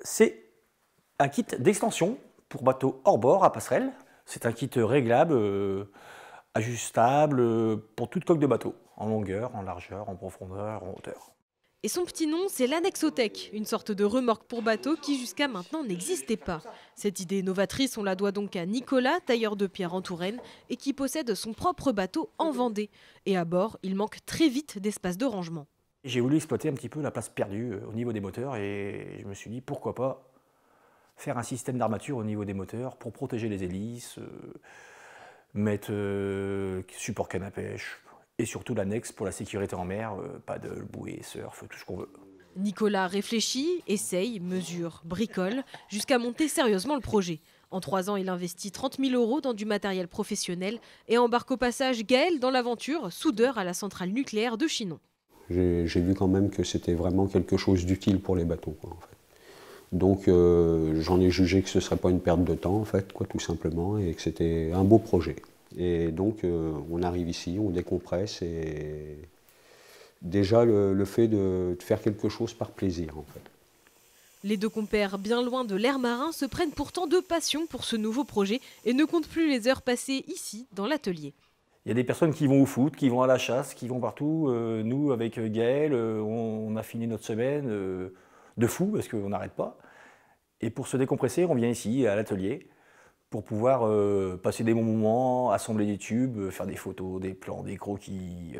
C'est un kit d'extension pour bateau hors bord à passerelle. C'est un kit réglable, ajustable pour toute coque de bateau, en longueur, en largeur, en profondeur, en hauteur. Et son petit nom, c'est l'Annexotech, une sorte de remorque pour bateau qui jusqu'à maintenant n'existait pas. Cette idée novatrice, on la doit donc à Nicolas, tailleur de pierre en Touraine, et qui possède son propre bateau en Vendée. Et à bord, il manque très vite d'espace de rangement. J'ai voulu exploiter un petit peu la place perdue au niveau des moteurs et je me suis dit pourquoi pas faire un système d'armature au niveau des moteurs pour protéger les hélices, mettre support canne à pêche et surtout l'annexe pour la sécurité en mer, paddle, bouée, surf, tout ce qu'on veut. Nicolas réfléchit, essaye, mesure, bricole, jusqu'à monter sérieusement le projet. En 3 ans, il investit 30 000 € dans du matériel professionnel et embarque au passage Gaël dans l'aventure, soudeur à la centrale nucléaire de Chinon. J'ai vu quand même que c'était vraiment quelque chose d'utile pour les bateaux, quoi, en fait. Donc j'en ai jugé que ce ne serait pas une perte de temps, en fait, quoi, tout simplement, et que c'était un beau projet. Et donc on arrive ici, on décompresse, et déjà le fait de faire quelque chose par plaisir, en fait. Les deux compères, bien loin de l'air marin, se prennent pourtant de passion pour ce nouveau projet et ne comptent plus les heures passées ici, dans l'atelier. Il y a des personnes qui vont au foot, qui vont à la chasse, qui vont partout. Nous, avec Gaël, on a fini notre semaine de fou parce qu'on n'arrête pas. Et pour se décompresser, on vient ici, à l'atelier, pour pouvoir passer des bons moments, assembler des tubes, faire des photos, des plans, des croquis.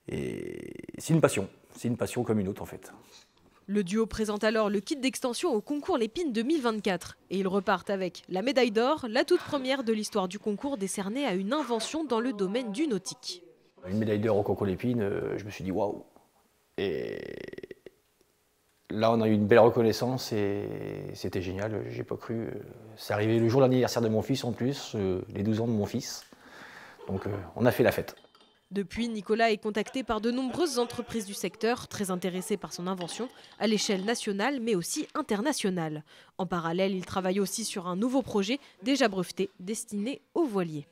Et c'est une passion comme une autre en fait. Le duo présente alors le kit d'extension au concours Lépine 2024. Et ils repartent avec la médaille d'or, la toute première de l'histoire du concours décernée à une invention dans le domaine du nautique. Une médaille d'or au concours Lépine, je me suis dit waouh. Et là, on a eu une belle reconnaissance et c'était génial, j'ai pas cru. C'est arrivé le jour de l'anniversaire de mon fils en plus, les 12 ans de mon fils. Donc on a fait la fête. Depuis, Nicolas est contacté par de nombreuses entreprises du secteur, très intéressées par son invention, à l'échelle nationale mais aussi internationale. En parallèle, il travaille aussi sur un nouveau projet déjà breveté, destiné aux voiliers.